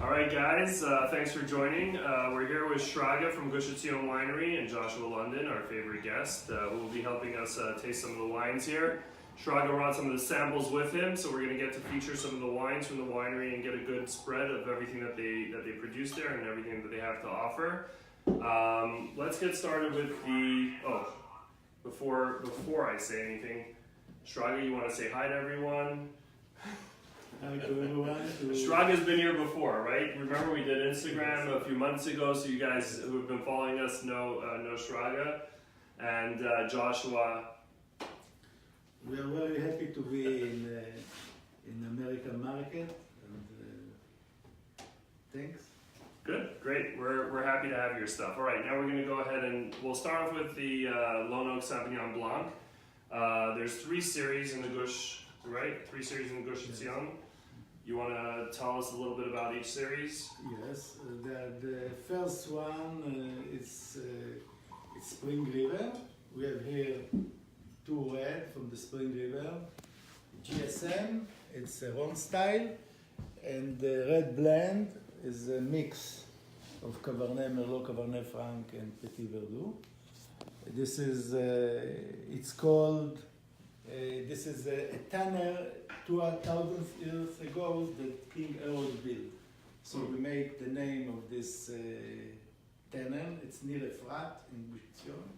All right, guys, thanks for joining. We're here with Shraga from Gush Etzion Winery and Joshua London, our favorite guest, who will be helping us taste some of the wines here. Shraga brought some of the samples with him, so we're going to get to feature some of the wines from the winery and get a good spread of everything that they produce there and everything that they have to offer. Let's get started with the... Oh, before I say anything, Shraga, you want to say hi to everyone? Hi to everyone. Shraga's been here before, right? Remember we did Instagram a few months ago, so you guys who have been following us know Shraga. And Joshua. We are very happy to be in American market, and thanks. Good, great. We're happy to have your stuff. All right, now we're going to go ahead and we'll start off with the Lone Oak Sauvignon Blanc. There's 3 series in the Gush, right? 3 series in the Gush Etzion. You want to tell us a little bit about each series? Yes, the first one is Spring River. We have here 2 red from the Spring River. GSM, it's a Ron style, and the red blend is a mix of Cabernet Merlot, Cabernet Franc, and Petit Verdot. This is, it's called, this is a tanner 2,000 years ago that King Herod built. So we make the name of this tanner. It's near Efrat in Gush Etzion.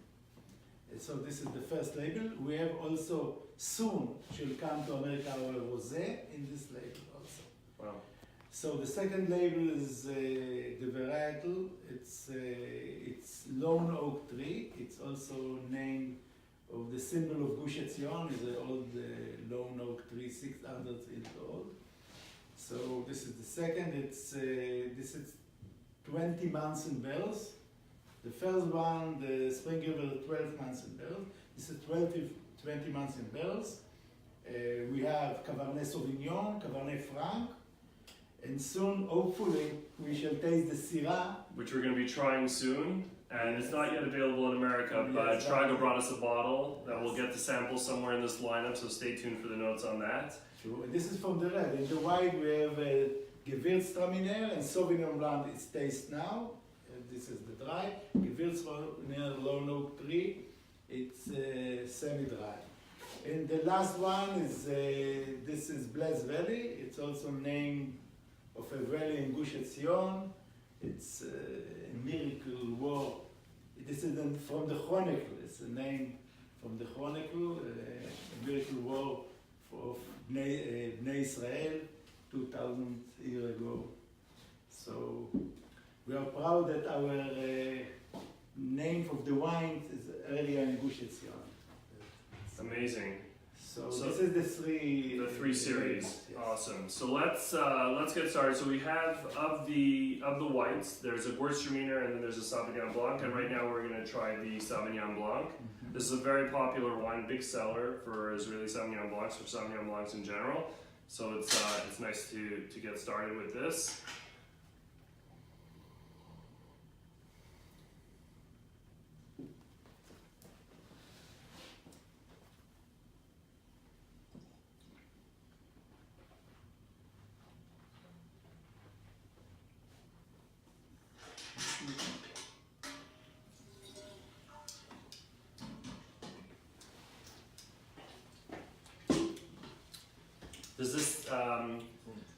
So this is the first label. We have also soon shall come to America our rosé in this label also. Wow. So the second label is the varietal. It's Lone Oak tree. It's also named of the symbol of Gush Etzion, is an old lone oak tree, 600 years old. So this is the second. This is 20 months in barrels. The first one, the Spring River, 12 months in barrels. This is 20 months in barrels. We have Cabernet Sauvignon, Cabernet Franc, and soon, hopefully, we shall taste the Syrah, which we're going to be trying soon. And it's not yet available in America, but Yes, Shraga brought us a bottle that we'll get to sample somewhere in this lineup, so stay tuned for the notes on that. True. And this is from the red. In the white, we have Gewürztraminer and Sauvignon Blanc. It's taste now. This is the dry. Gewürztraminer Lone Oak tree. It's semi-dry. And the last one is this is Blessed Valley. It's also named of a valley in Gush Etzion. It's a miracle war. This is from the Chronicle. It's a name from the Chronicle, a miracle war of Bnei Israel 2,000 years ago. So we are proud that our name of the wine is earlier in Gush Etzion. Amazing. So this is the 3 series. Yes. Awesome. So let's get started. So we have of the whites, there's a Gewürztraminer and then there's a Sauvignon Blanc, and right now we're going to try the Sauvignon Blanc. Mm-hmm. This is a very popular wine, big seller for Israeli Sauvignon Blancs, for Sauvignon Blancs in general. So it's nice to get started with this.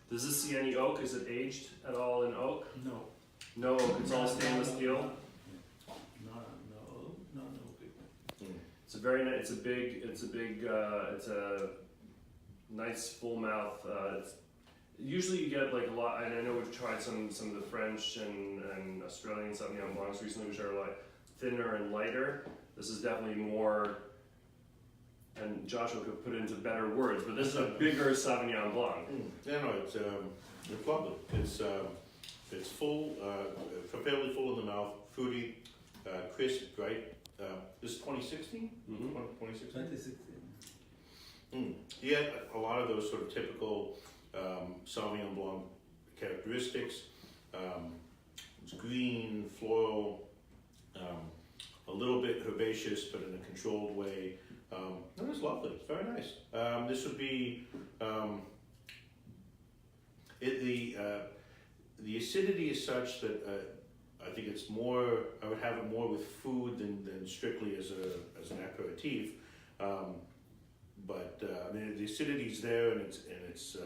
Does this see any oak? Is it aged at all in oak? No. No oak. It's all stainless steel. No. It's a very nice. It's a nice full mouth. Usually you get like a lot, and I know we've tried some of the French and Australian Sauvignon Blancs recently, which are like thinner and lighter. This is definitely more. And Joshua could put it into better words, but this is a bigger Sauvignon Blanc. Yeah, no, it's lovely. It's full, fairly full in the mouth, fruity, crisp, right? This is 2016? Mm-hmm. 2016. Yeah, a lot of those sort of typical Sauvignon Blanc characteristics. It's green, floral, a little bit herbaceous, but in a controlled way. No, it's lovely. It's very nice. This would be the acidity is such that I think it's more. I would have it more with food than strictly as an aperitif. But I mean, the acidity's there, and it's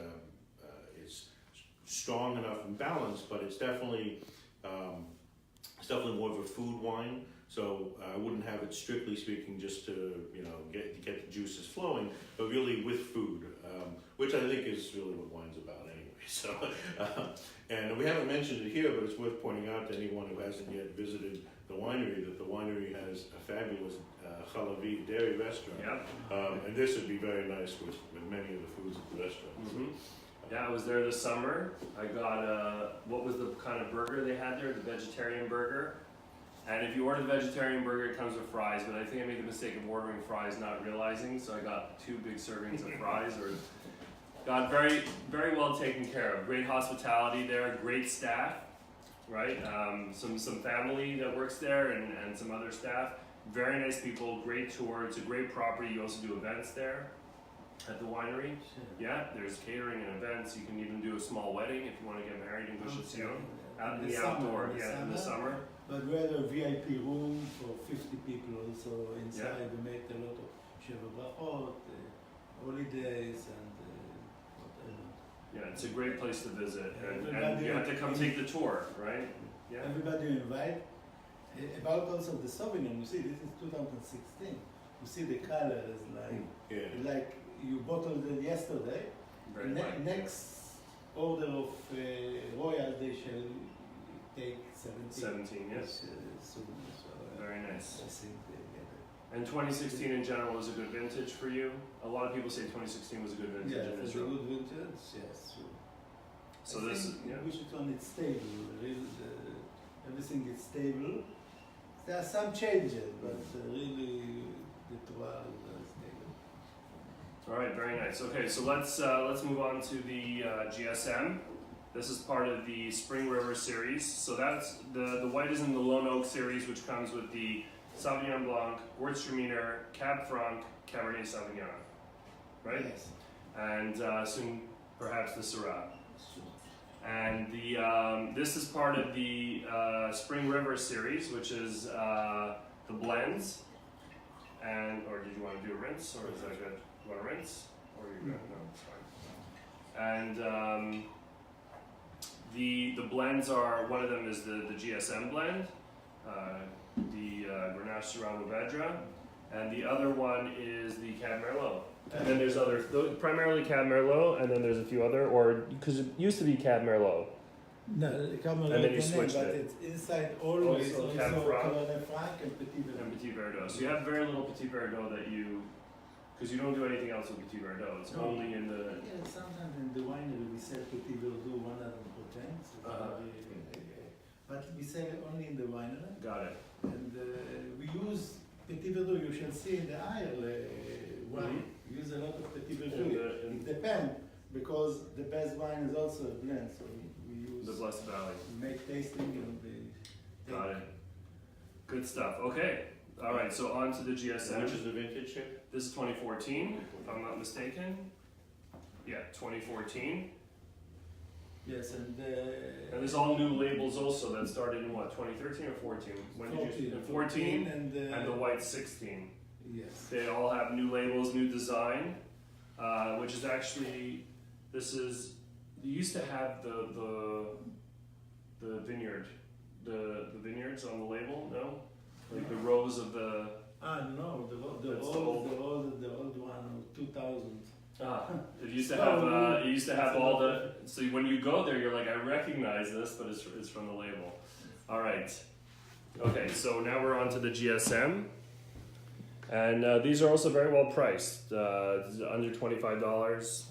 strong enough and balanced. But it's definitely more of a food wine. So I wouldn't have it strictly speaking just to get the juices flowing, but really with food, which I think is really what wine's about anyway. So, and we haven't mentioned it here, but it's worth pointing out to anyone who hasn't yet visited the winery that the winery has a fabulous chalavi dairy restaurant. Yeah. And this would be very nice with many of the foods at the restaurant. Mm-hmm. Yeah, I was there this summer. I got what was the kind of burger they had there? The vegetarian burger. And if you order the vegetarian burger, it comes with fries. But I think I made the mistake of ordering fries, not realizing. So I got 2 big servings of fries. Or got very, very well taken care of. Great hospitality there. Great staff, right? Some family that works there and some other staff. Very nice people. Great tour. It's a great property. You also do events there at the winery. Sure. Yeah, there's catering and events. You can even do a small wedding if you want to get married in Gush Etzion. Out in the outdoor, in the summer. But we had a VIP room for 50 people also inside. Yeah. We made a lot of Sheva Brachot, holidays, and whatever. Yeah, it's a great place to visit, and Everybody you have to come take the tour, right? Yeah. Everybody you invite. About also the Sauvignon, you see, this is 2016. You see the colors like you bottled it yesterday. Very fine. Next order of Royal, they shall take 17. Yes. Soon, so, Very nice. I think they get it. And 2016 in general was a good vintage for you. A lot of people say 2016 was a good vintage Yeah, in for the Israel. good winters, yes. True. So I this is think we should on it stable. Everything is stable. There are some changes, but really the Torah is very stable. All right, very nice. Okay, so let's move on to the GSM. This is part of the Spring River series. So that's the white is in the Lone Oak series, which comes with the Sauvignon Blanc, Gewürztraminer, Cab Franc, Cabernet Sauvignon, right? Yes. And soon perhaps the Syrah. And this is part of the Spring River series, which is the blends. And or did you want to do a rinse, or is that good? You want to rinse, or you're good? No, it's fine. And the blends are, one of them is the GSM blend, the Grenache Syrah Mourvedre, and the other one is the Cab Merlot. And then there's other, primarily Cab Merlot, and then there's a few other, or because it used to be Cab Merlot. No, the Cabernet And then you Sauvignon, switched but it. it's inside always Also also Cab Franc. Cabernet Franc and Petit Verdot. And Petit Verdot. So you have very little Petit Verdot that you, because you don't do anything else with Petit Verdot. It's No. only in the. Yeah, sometimes in the winery we sell Petit Verdot 100%. But we sell it only in the winery. Got it. And we use Petit Verdot, you shall see in the aisle wine. We use a lot of Petit Verdot. It depends, because the best wine is also a blend, so we use, The Blessed Valley. we make tasting and we Got it. Good stuff. Okay. All right. So on to the GSM. Which is the vintage here? This is 2014, if I'm not mistaken. Yeah, 2014. Yes, and And there's all new labels also that started in what, 2013 or 14? When did you? In 14. and And the white 16. yes. They all have new labels, new design, which is actually, this is, you used to have the vineyard, the vineyards on the label, no? Like the rows of the, No, the That's old one of 2000. it used to have, all the, so when you go there, you're like, I recognize this, but it's from the label. All right. Okay, so now we're on to the GSM. And these are also very well priced. This is under $25.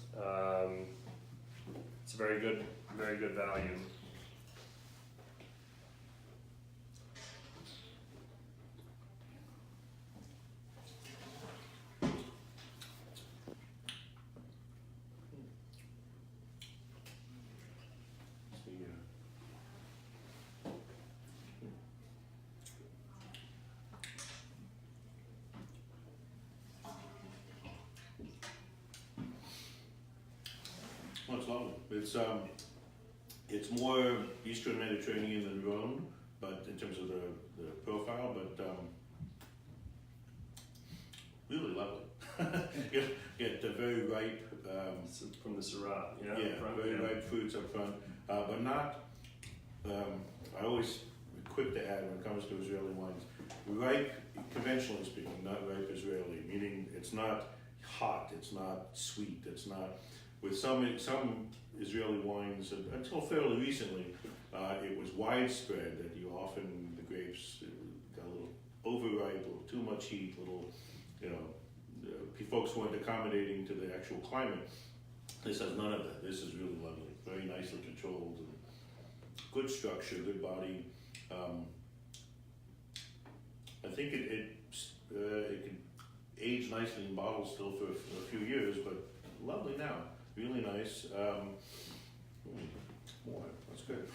It's very good value. Oh, it's lovely. It's it's more Eastern Mediterranean than Rhone, but in terms of the profile, but really lovely. Get the very ripe. From the Syrah, Very ripe fruits up front, but not. I always quick to add when it comes to Israeli wines, ripe, conventionally speaking, not ripe Israeli, meaning it's not hot, it's not sweet, it's not. With some Israeli wines, until fairly recently, it was widespread that you often the grapes got a little overripe, a little too much heat, a little, folks weren't accommodating to the actual climate. This has none of that. This is really lovely, very nicely controlled, and good structure, good body. I think it can age nicely in bottles still for a few years, but lovely now, really nice. More, that's good.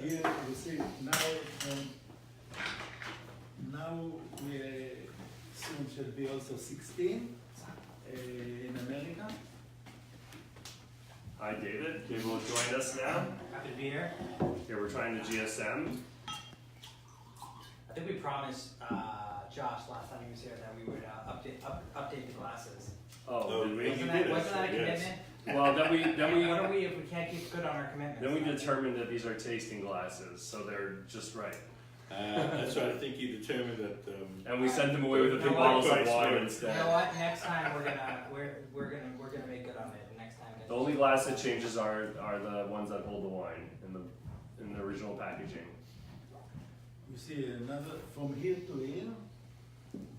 Here you see now we soon shall be also 16 in America. Hi, David. David will join us now. Happy to be here. Here we're trying the GSM. I think we promised Josh last time he was here that we would update the glasses. Oh, did we? Wasn't that a commitment? Well, then we What are we if we can't keep good on our commitments? then we determined that these are tasting glasses, so they're just right. That's right. I think you determined that. And we sent them away with a You few know bottles what? of wine You instead. know what? Next time we're gonna make good on it. Next time. The only glass that changes are the ones that hold the wine in the original packaging. You see another from here to here,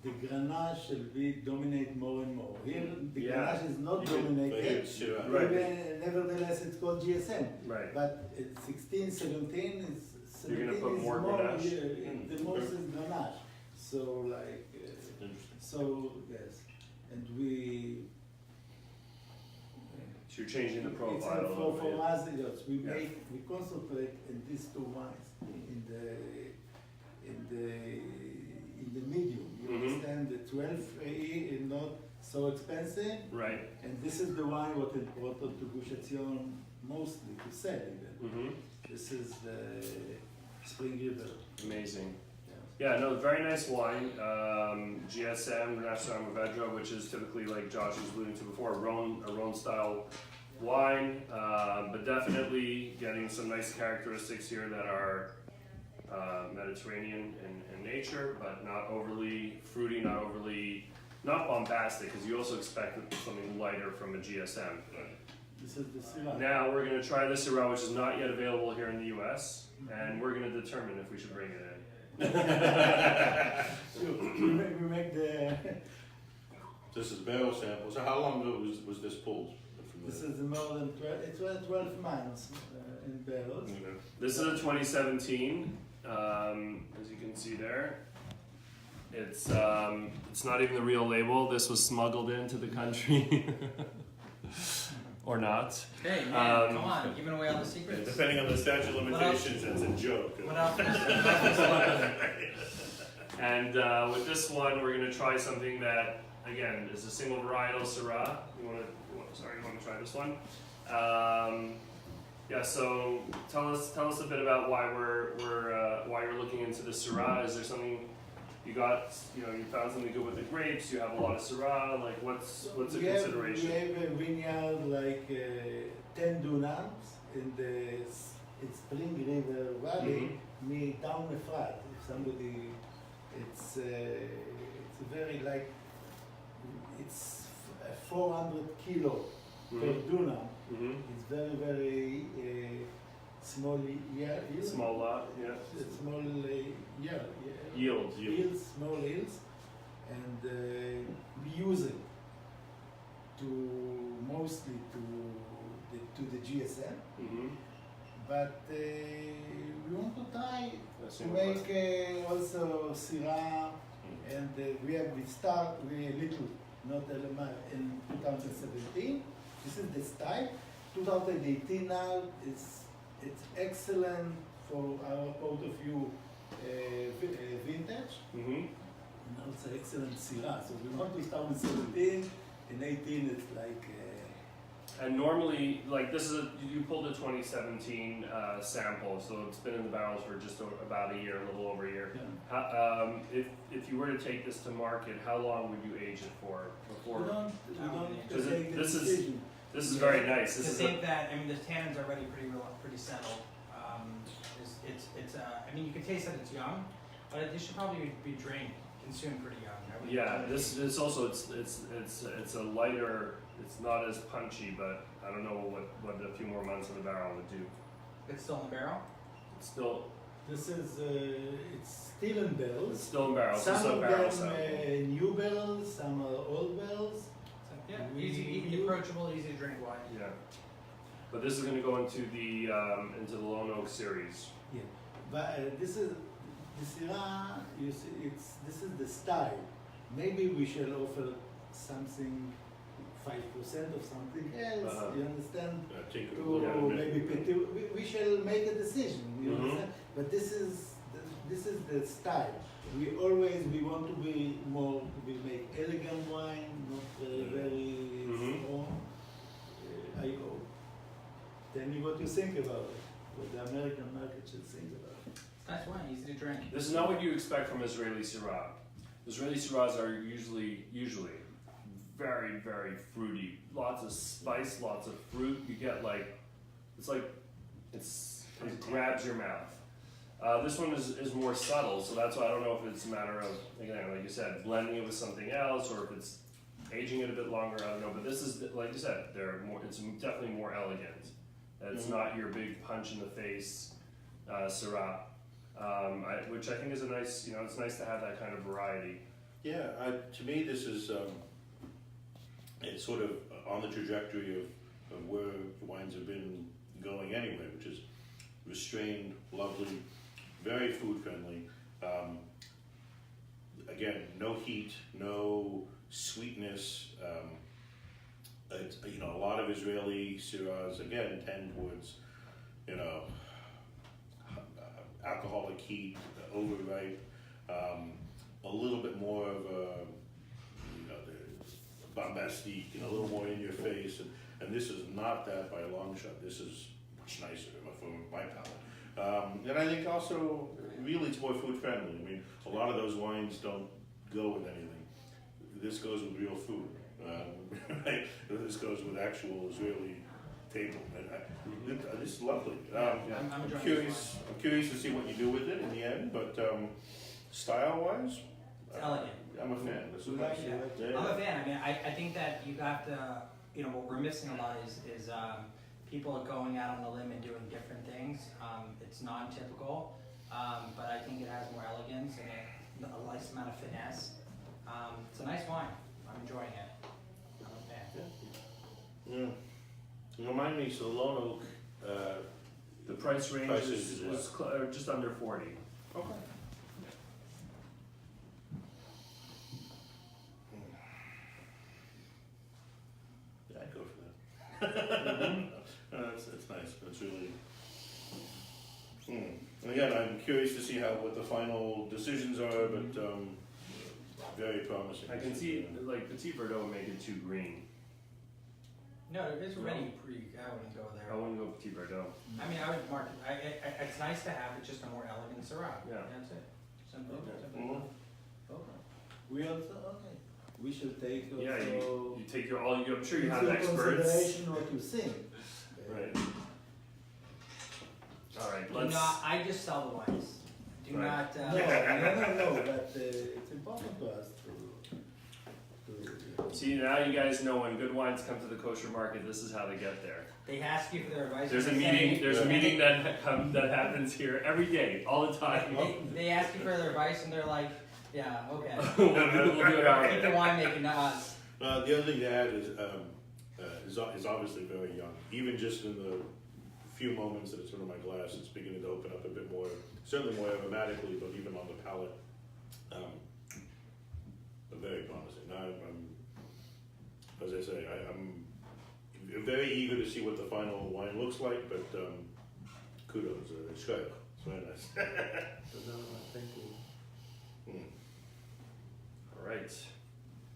the Grenache shall be dominate more and more. Here the Grenache is not dominated. Right. Even, nevertheless, it's called GSM. Right. But at 16, 17 is. You're gonna put is more Grenache? The most is Grenache. So like. So yes, and we. So you're changing the profile It's, a little for bit. us, yes, we concentrate in these two wines in the medium. You understand, the 12 is not so expensive, Right. and this is the wine what important to Gush Etzion mostly to sell even. This is the Spring River. Amazing. Yeah. Yeah, no, very nice wine. GSM, Grenache Mourvedre, which is typically, like Josh was alluding to before, a Rhone style wine, but definitely getting some nice characteristics here that are Mediterranean in nature, but not overly fruity, not bombastic, because you also expect something lighter from a GSM. This is the Syrah. Now we're going to try this Syrah, which is not yet available here in the US, and we're going to determine if we should bring it in. Sure. we make the. This is barrel sample. So how long ago was this pulled? This is more than 12. It's 12 months in barrels. This is a 2017, as you can see there. It's not even the real label. This was smuggled into the country, or not. Hey man, come on, giving away all the secrets. Depending on the statute of limitations, that's a joke. What else? And with this one, we're going to try something that, again, is a single varietal Syrah. You want to try this one? Yeah. So tell us a bit about why why you're looking into the Syrah. Is there something you got? You found something good with the grapes. You have a lot of Syrah. Like what's a consideration? We have a vineyard like 10 dunams in Spring River Valley, down the flat. If somebody, it's a very like it's 400 kilo per dunam. It's very very small yield. Small lot, yeah. Small Yields. small yields, and we use it mostly to the GSM. But we want to try to make also Syrah, and we start a little, not LMI, in 2017. This is the style. 2018 now it's excellent for our point of view vintage, and also excellent Syrah. So we want to start with 17. In 18 it's like And normally, like this is you pulled a 2017 sample, so it's been in the barrels for just about a year, a little over a year. Yeah. If you were to take this to market, how long would you age it for We before? don't Because take the this is- decision. This is very nice. To This is think that, I mean, the tannins are already pretty settled. I mean, you can taste that it's young, but it should probably be consumed pretty young. yeah. This is also it's a lighter. It's not as punchy, but I don't know what a few more months in the barrel would do. It's still in the barrel? It's still This is it's still in it's barrels. still in barrels. Some It's a of barrel them sample. new barrels, some are old barrels. Yeah, We- easy, approachable, easy to drink wine. Yeah. But this is going to go into the Lone Oak series. Yeah, but this is the Syrah. You see, this is the style. Maybe we shall offer something 5% of something else. Uh-huh. You understand? Take it a To little bit. maybe we shall make a decision. You Mhm. understand? But this is the style. We want to be more. We make elegant wine, not very Mhm. strong. I hope. Tell me what you think about it. What the American market should think about it. It's nice wine, easy to drink. This is not what you expect from Israeli Syrah. Israeli Syrahs are usually very, very fruity. Lots of spice, lots of fruit. You get it grabs your mouth. This one is more subtle, so that's why I don't know if it's a matter of, again, like you said, blending it with something else, or if it's aging it a bit longer. I don't know, but this is, like you said, it's definitely more elegant. It's Mhm. not your big punch in the face Syrah, which I think is a nice, it's nice to have that kind of variety. Yeah, to me, this is it's sort of on the trajectory of where wines have been going anyway, which is restrained, lovely, very food friendly. Again, no heat, no sweetness. It's, a lot of Israeli Syrahs again tend towards alcoholic heat, overripe. A little bit more of a, the bombastic, a little more in your face, and this is not that by a long shot. This is much nicer for my palate. And I think also, really, it's more food friendly. I mean, a lot of those wines don't go with anything. This goes with real food, right? This goes with actual Israeli table, and this is lovely. I'm enjoying I'm curious to see what you do with it in the end, but style-wise, It's elegant. I'm a fan. This is You nice. like it? Yeah. I'm a fan. I mean, I think that you have to, what we're missing a lot is people are going out on a limb and doing different things. It's non-typical, but I think it has more elegance and a nice amount of finesse. It's a nice wine. I'm enjoying it. I'm a fan. Yeah. Remind me, so Lone Oak. The price range Price is is just under 40. Okay. Yeah, I'd go for that. That's nice. That's really. And again, I'm curious to see what the final decisions are, but very promising. I can see, like, Petit Verdot would make it too green. No, it's already pretty. I wouldn't go there. I wouldn't go Petit Verdot. I mean, I would mark it. It's nice to have. It's just a more elegant Syrah. Yeah. That's it. Simple. Okay. Simple. Mhm. Okay. We also okay. We should take also. Yeah, you take your all. I'm sure you into have experts. consideration what you think. Right. All right. Do Let's. not. I just sell the wines. Do Right. not. No, but it's important to us to See, now you guys know when good wines come to the kosher market, this is how they get there. They ask you for their advice. There's a and they meeting. say- There's a meeting that happens here every day, all the time. They ask you for their advice and they're like, yeah, okay. we'll do it our Keep the way. winemaking, not us. The other thing to add is obviously very young. Even just in the few moments that it's in my glass, it's beginning to open up a bit more, certainly more aromatically, but even on the palate, very promising. Now, as I say, I'm very eager to see what the final wine looks like, but kudos, it's great. It's very nice. Thank you. All right.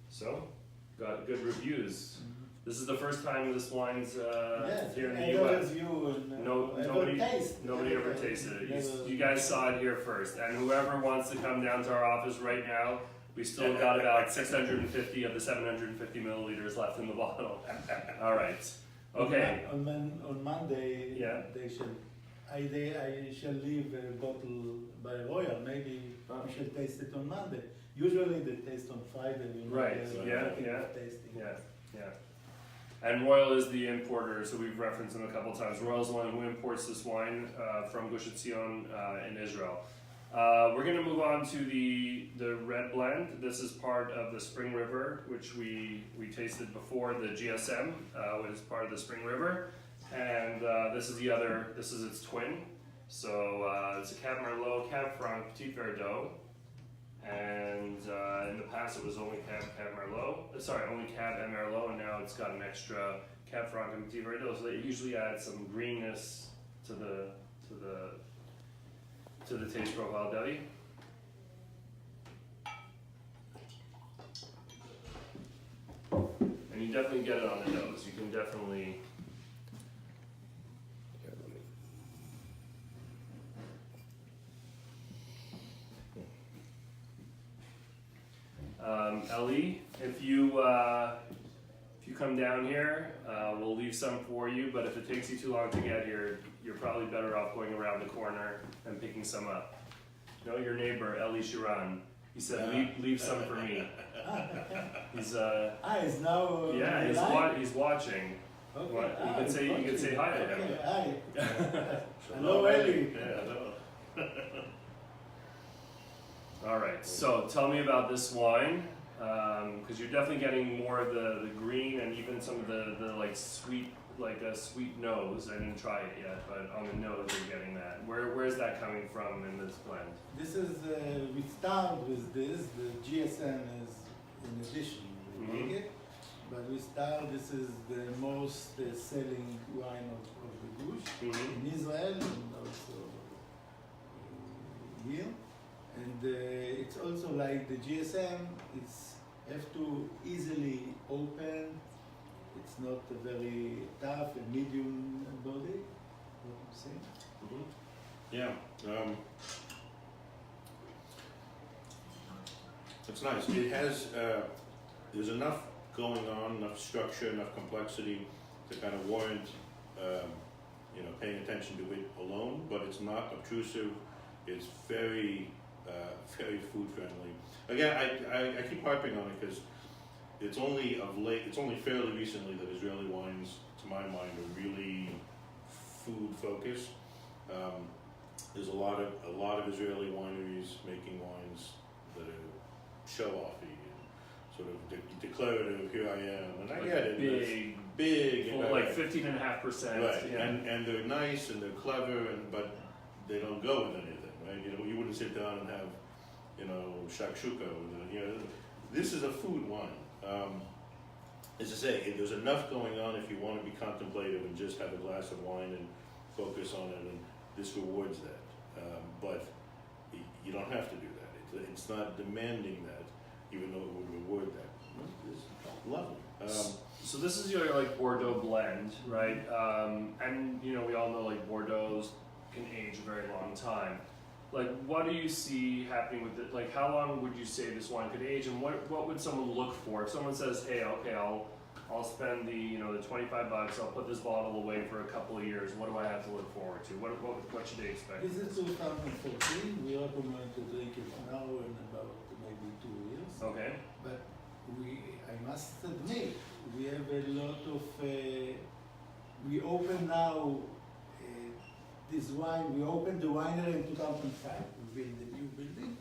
So, got good reviews. This is the first time this wine's Yes, here in the ever U.S. review and Nobody ever tasted it. You guys saw it here first, and whoever wants to come down to our office right now, we still got about 650 of the 750 milliliters left in the bottle. All right. Okay. On Monday, Yeah. I shall leave a bottle by Royal. Maybe we shall taste it on Monday. Usually they taste on Friday. Right, yeah. Tasting. Yeah. And Royal is the importer, so we've referenced him a couple times. Royal's the one who imports this wine from Gush Etzion in Israel. We're going to move on to the red blend. This is part of the Spring River, which we tasted before. The GSM was part of the Spring River, and this is its twin. So it's a Cab Merlot, Cab Franc, Petit Verdot, and in the past it was only Cab Merlot. Only Cab and Merlot, and now it's got an extra Cab Franc and Petit Verdot. So they usually add some greenness to the taste profile, Debbie. And you definitely get it on the nose. You can definitely. Ellie, if you come down here, we'll leave some for you, but if it takes you too long to get here, you're probably better off going around the corner and picking some up. No, your neighbor, Eli Shiran, he said, leave some for me. He's he's now. He's watching. Okay. You could say hi to him. Okay, hi. Hello, Eli. Yeah, All right, so tell me about this wine, because you're definitely getting more of the green and even some of the like sweet, like a sweet nose. I didn't try it yet, but on the nose you're getting that. Where's that coming from in this blend? This is, we start with this, the GSM is in addition, we make it, but this is the most selling wine of the Gush in Israel and also here. And it's also like the GSM, it's have to easily open, it's not a very tough and medium body, what I'm saying. Yeah. It's nice. It has, there's enough going on, enough structure, enough complexity to kind of warrant, paying attention to it alone, but it's not obtrusive. It's very food friendly. Again, I keep harping on it because it's only fairly recently that Israeli wines, to my mind, are really food focused. There's a lot of Israeli wineries making wines that are show-offy and sort of declarative. Here I am, and I get it. Big, like 15.5%. Right, yeah. and they're nice and they're clever, but they don't go with anything, right? You wouldn't sit down and have, shakshuka. This is a food wine. As I say, there's enough going on if you want to be contemplative and just have a glass of wine and focus on it, and this rewards that. But you don't have to do that. It's not demanding that, even though it would reward that. It's lovely. So this is your like Bordeaux blend, right? And we all know like Bordeaux's can age a very long time. Like, what do you see happening with it? Like, how long would you say this wine could age, and what would someone look for if someone says, "Hey, okay, I'll spend the the $25, I'll put this bottle away for a couple of years. What do I have to look forward to? What should they expect?" This is 2014. We recommend to drink it now in about maybe 2 years. Okay. But I must admit, we have a lot of. We open now. This wine, we opened the winery in 2005. We built a new building,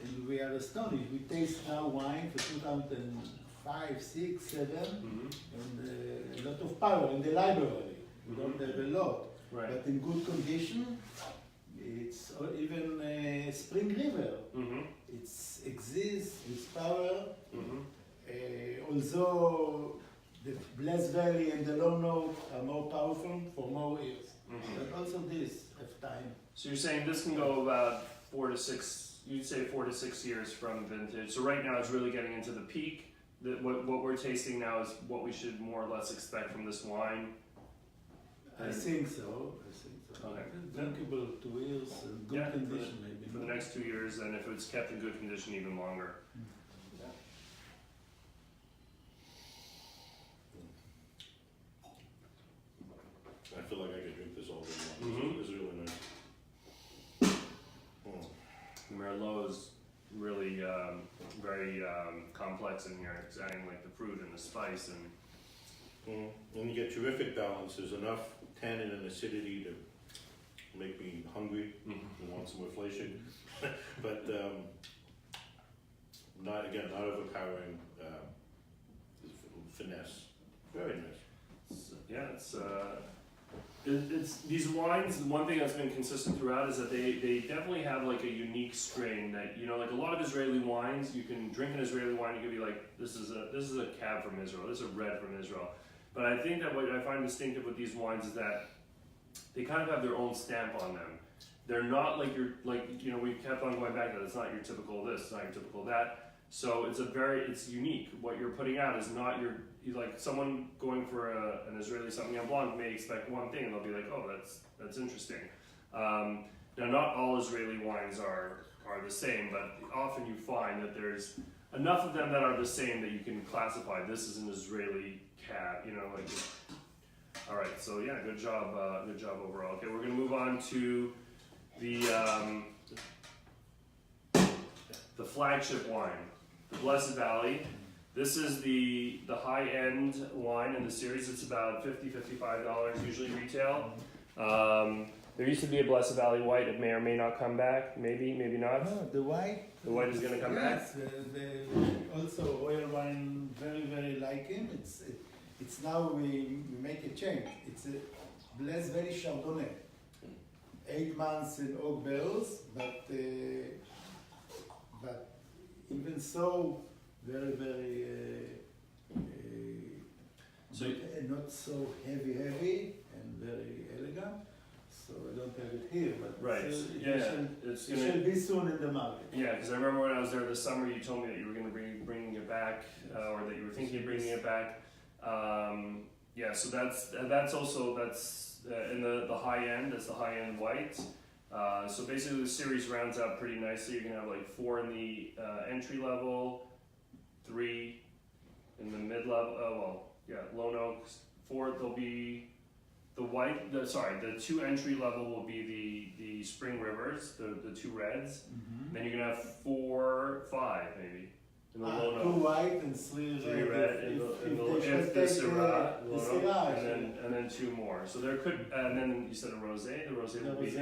and we are astonished. We taste now wine for 2005, 6, 7, and a lot of power in the library. We don't have a lot, Right. but in good condition. It's even Spring River. It exists with power. Although the Blessed Valley and the Low Note are more powerful for more years. But also this have time. So you're saying this can go about 4 to 6. You'd say 4 to 6 years from vintage. So right now it's really getting into the peak. what we're tasting now is what we should more or less expect from this wine. I think so. Okay. Drinkable 2 years, good Yeah, condition maybe. For the next 2 years, and if it's kept in good condition, even longer. I feel like I could drink this all day long. Mhm. This is really nice. The Merlot is really very complex in here. It's adding like the fruit and the spice and. And you get terrific balance. There's enough tannin and acidity to make me hungry and want some inflation, but not overpowering. Finesse. Very nice. Yeah, it's these wines. The one thing that's been consistent throughout is that they definitely have like a unique strain that, you know, like a lot of Israeli wines. You can drink an Israeli wine, you can be like, this is a cab from Israel, this is a red from Israel. But I think that what I find distinctive with these wines is that they kind of have their own stamp on them. They're not like we kept on going back to that. It's not your typical this, it's not your typical that. So it's unique. What you're putting out is not like someone going for an Israeli Sauvignon Blanc may expect one thing and they'll be like, oh, that's interesting. Now, not all Israeli wines are the same, but often you find that there's enough of them that are the same that you can classify this is an Israeli cab, you know, like. All right, so yeah, good job overall. Okay, we're gonna move on to the flagship wine, the Blessed Valley. This is the high-end wine in the series. It's about $50-$55 usually retail. There used to be a Blessed Valley White. It may or may not come back. Maybe not. No, the white. The white is going to come back. Yes, also royal wine very very like him. It's now we make a change. It's a Blessed Valley Chardonnay. 8 months in oak barrels, but even so, very not so heavy and very elegant. So I don't have it here, but Right. it It's should be soon in the market. Yeah, because I remember when I was there this summer, you told me that you were going to be bringing it back, or that you were thinking of bringing it back. Yeah, so that's in the high end. That's the high end white. So basically, the series rounds out pretty nicely. You're gonna have like 4 in the entry level, 3 in the mid level. Lone Oaks. 4. There'll be the white. The 2 entry level will be the Spring Rivers, the 2 reds. Mm-hmm. Then you're gonna have 4, 5 maybe in the Lone 2 Oaks. white and 3 3 red in the Syrah, and then 2 more. So there could, and then you said a rosé. The rosé will be. in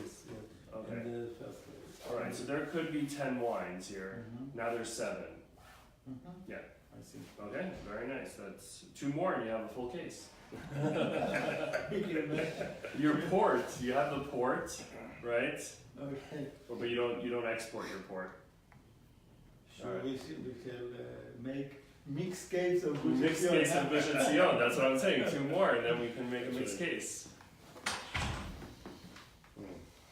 this, yeah. Okay. In the first place. All right. So there could be 10 wines here. Mhm. Now there's 7. Mhm. Yeah. I see. Okay. Very nice. That's 2 more, and you have a full case. Your port. You have the port, right? Okay. But you don't export your port. Sure, Alright. we shall make mixed case of Gush Mixed Etzion. case of Gush Etzion. That's what I'm saying. 2 more, and then we can make a mixed case.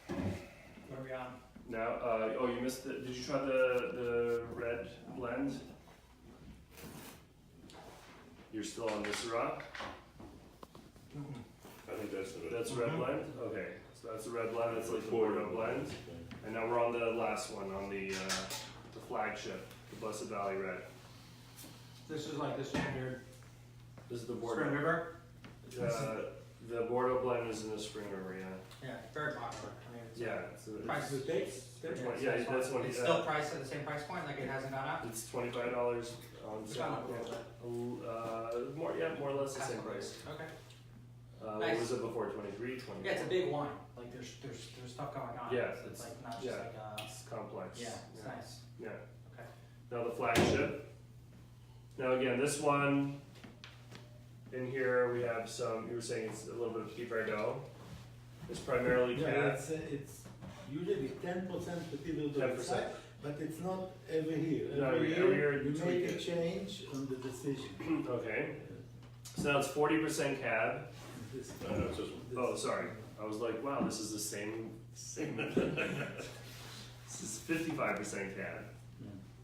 What are we on? Now, you missed did you try the red blend? You're still on the Syrah? I think that's the That's red blend? Okay, so that's the red blend, that's like the Bordeaux blend. And now we're on the last one, on the flagship, the Blessed Valley Red. This is like the standard This is the Spring Bordeaux. River. The Bordeaux blend is in the Spring River, yeah. Yeah, very popular. I mean, it's Yeah, so price. it's, Taste? yeah, that's one. It's still priced at the same price point, like it hasn't gone up. It's $25 on It's sale. gone up a little bit. More or less the same price. Okay. What Nice. was it before? 23, 20? Yeah, it's a big wine. Like there's stuff going on. Yeah, It's like not just yeah. like It's complex. yeah, it's nice. Yeah. Okay. Now the flagship. Now again, this one, in here we have some, you were saying it's a little bit of Petit Verdot. It's primarily Yeah, cab. it's usually 10% Petit Verdot 10%. inside, but it's not every year. No, Every every year year you you tweak make a it. change on the decision. Okay. So now it's 40% cab. This, No, it's this one. Oh, sorry. I was like, wow, this is the same. This is 55% cab.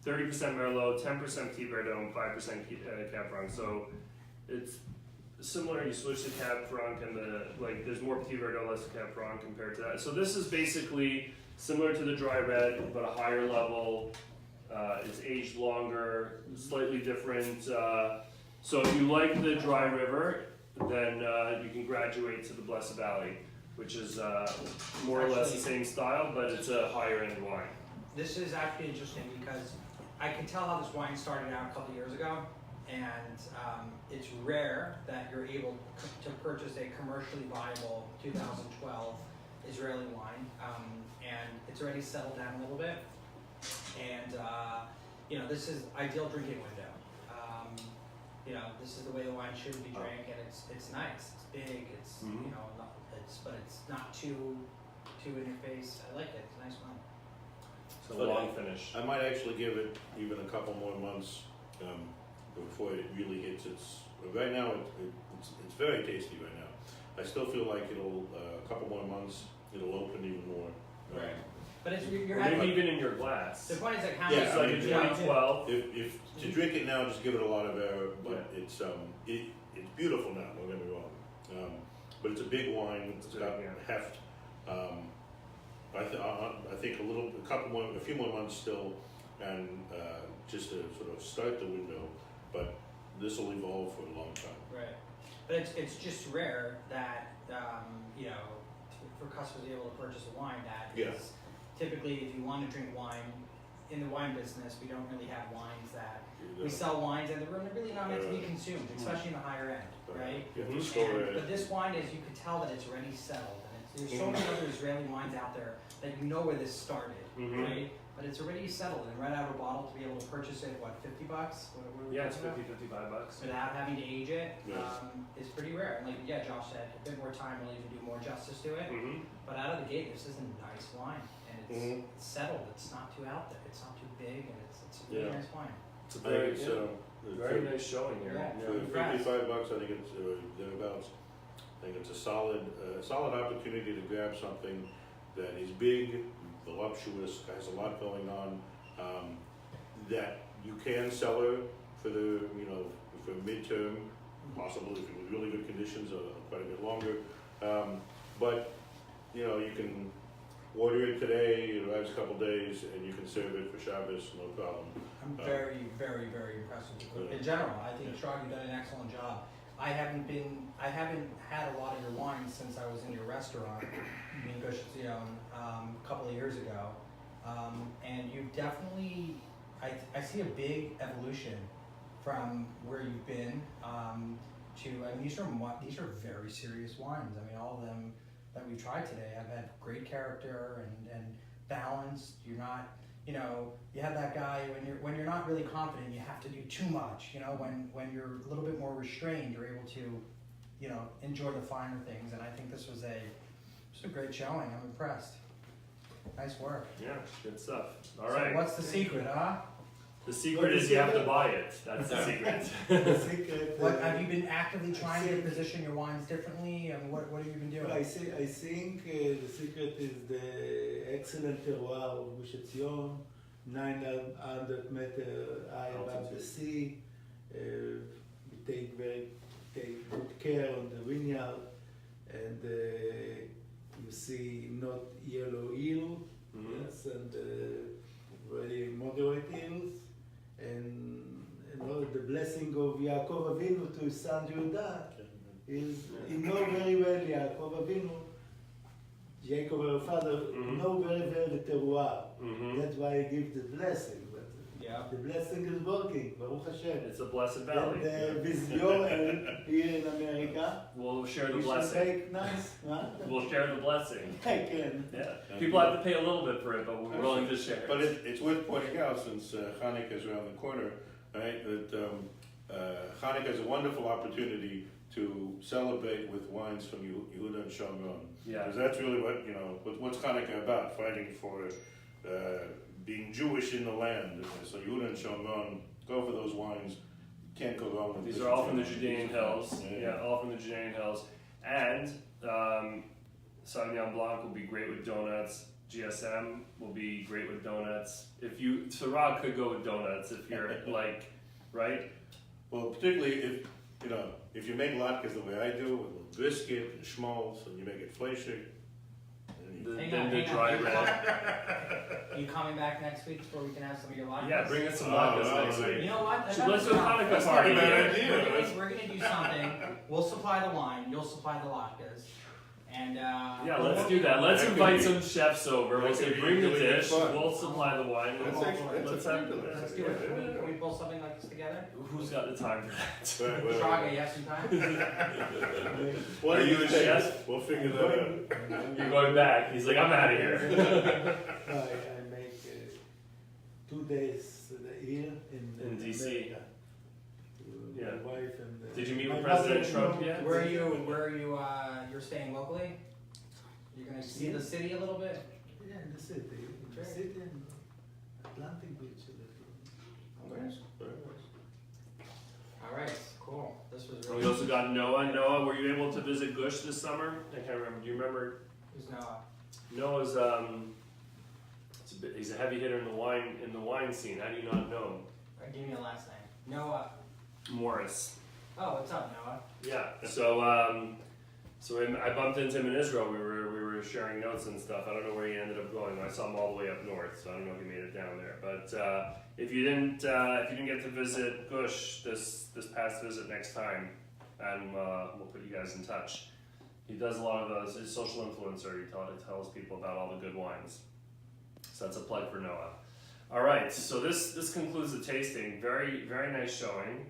30% Merlot, 10% Petit Verdot, 5% Cab Franc. So it's similar. You switch the Cab Franc and there's more Petit Verdot, less Cab Franc compared to that. So this is basically similar to the dry red, but a higher level. It's aged longer, slightly different. So if you like the Dry River, then you can graduate to the Blessed Valley, which is more or less the same style, but it's a higher end wine. This is actually interesting because I can tell how this wine started out a couple years ago, and it's rare that you're able to purchase a commercially viable 2012 Israeli wine, and it's already settled down a little bit, and this is ideal drinking window. This is the way the wine should be drank, and it's nice, it's big, it's but it's not too in your face. I like it. It's a nice wine. It's a long finish. I might actually give it even a couple more months before it really hits its. Right now, it's very tasty right now. I still feel like it'll a couple more months, it'll open even more. Right. But it's you're Or maybe even in your glass. The point is like how Yeah, much It's like in 2012. If to drink it now, just give it a lot of air. But it's beautiful now. Don't get me wrong. But it's a big wine. It's got heft. I think a few more months still, and just to sort of start the window. But this will evolve for a long time. Right. But it's just rare that for customers to be able to purchase a wine that is typically, if you want to drink wine in the wine business, we don't really have wines that we sell wines and they're really not meant to be consumed, especially in the higher end, right? But this wine is, you could tell that it's already settled. And there's so many other Israeli wines out there that you know where this started, right? But it's already settled and right out of a bottle to be able to purchase it, what, $50? Yeah, it's $55. Without having to age it, Yes. is pretty rare. And Josh said, a bit more time will even do more justice to it. But out of the gate, this is a nice wine, and it's settled. It's not too out there. It's not too big, and it's a really nice wine. It's a very nice showing here. Yeah. For $55, I think it's thereabouts. I think it's a solid opportunity to grab something that is big, voluptuous, has a lot going on, that you can cellar for for midterm, possibly if you're in really good conditions, quite a bit longer. But you can order it today, it arrives a couple days, and you can serve it for Shabbos, no problem. I'm very, very, very impressed with it. In general, I think Shraga, you've done an excellent job. I haven't had a lot of your wines since I was in your restaurant, Gush Etzion, a couple of years ago. And you've definitely, I see a big evolution from where you've been these are very serious wines. I mean, all of them that we've tried today have had great character and balance. You're not, you have that guy when you're not really confident, you have to do too much. When you're a little bit more restrained, you're able to, enjoy the finer things. And I think this was a great showing. I'm impressed. Nice work. Yeah, good stuff. All So right. what's the secret, huh? The secret is you have to buy it. That's the secret. The secret. What have you been actively trying to position your wines differently, and what have you been doing? I think the secret is the excellent terroir of Gush Etzion, 900 meter high above the sea. We take good care on the vineyard, and you see not yellow eel, yes, and very moderate eels, and the blessing of Yaakov Avinu to his son Yehuda is he know very well Yaakov Avinu, Jacob our father, know very well the terroir. That's why he gives the blessing. But the blessing is working, Baruch Hashem. It's a blessed valley. And with your help here in America, We'll share the we should blessing. take nice. Huh? We'll share the blessing. I can. Yeah. People have to pay a little bit for it, but we're willing to share it. But it's worth pointing out, since Hanukkah is around the corner, right, that Hanukkah is a wonderful opportunity to celebrate with wines from Yehuda and Shomron. Yeah. Because that's really what's Hanukkah about, fighting for being Jewish in the land. So Yehuda and Shomron, go for those wines. Can't go wrong with These this. are all from the Judean hills. Yeah. Yeah, all from the Judean hills. And Sauvignon Blanc will be great with donuts. GSM will be great with donuts. If you Syrah could go with donuts if you're like, right? Well, particularly if you make latkes the way I do, with a little biscuit and schmaltz, and you make it fleshig, Then the dry red. You coming back next week so we can have some of your latkes? Yeah, bring us some Oh, latkes no, next no. week. You know what? So let's do a Hanukkah That's party. not a bad here. idea. We're gonna do something. We'll supply the wine. You'll supply the latkes. And Yeah, let's do that. Let's invite some chefs over. We'll say bring the dish. We'll supply the wine. That's actually Let's a have. pretty good Let's do it. Can we pull something like this together? Who's got the time for that? Shraga, you have some time? What Are you a chef? We'll figure that out. You're going back. He's like, I'm out of here. I make 2 days a year in DC. America. Yeah. My wife and Did you meet with my President mother-in-law. Trump yet? Where are you, you're staying locally? You're gonna see the city a little bit? Yeah, in the city. In the Great. city and Atlantic Beach. Very nice. All right, cool. This was And we really. also got Noah. Noah, were you able to visit Gush this summer? I can't remember. Do you remember? Who's Noah? Noah's he's a heavy hitter in the wine scene. How do you not know Give me a last name. Noah. him? Morris. Oh, what's up, Noah? Yeah. So I bumped into him in Israel. We were sharing notes and stuff. I don't know where he ended up going. I saw him all the way up north, so I don't know if he made it down there. But if you didn't get to visit Gush this past visit next time, and we'll put you guys in touch. He does a lot of he's a social influencer. He tells people about all the good wines. So that's a plug for Noah. All right, so this concludes the tasting. Very, very nice showing.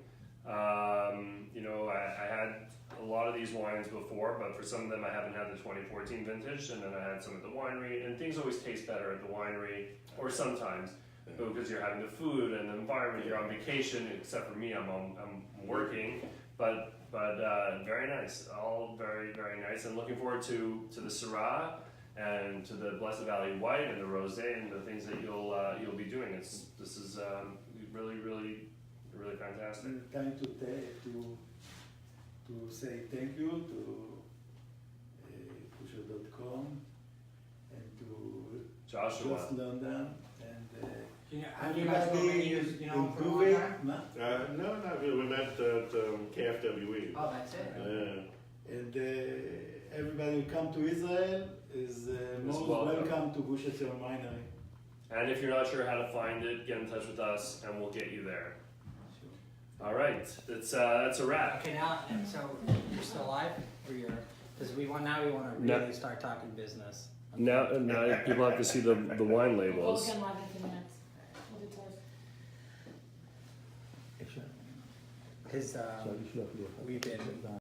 I had a lot of these wines before, but for some of them I haven't had the 2014 vintage, and then I had some at the winery, and things always taste better at the winery, or sometimes, because you're having the food and the environment, you're on vacation, except for me, I'm working, but very nice, all very, very nice, and looking forward to the Syrah, and to the Blessed Valley White and the Rosé and the things that you'll be doing. This is really, really, really fantastic. Time to say thank you to Kosher.com and to Joshua. Just London and Have you guys everybody been in for a long Dovid. time? No, not really. We met at KFWE. Oh, that's it. And everybody who come to Israel is most welcome. welcome to Gush Etzion Winery. And if you're not sure how to find it, get in touch with us and we'll get you there. All right, that's a wrap. Okay, now, and so you're still alive, or you're? Because we want to No. really start talking business. Now people have to see the wine We'll labels. get live in a few minutes. We'll do tours. Because we've been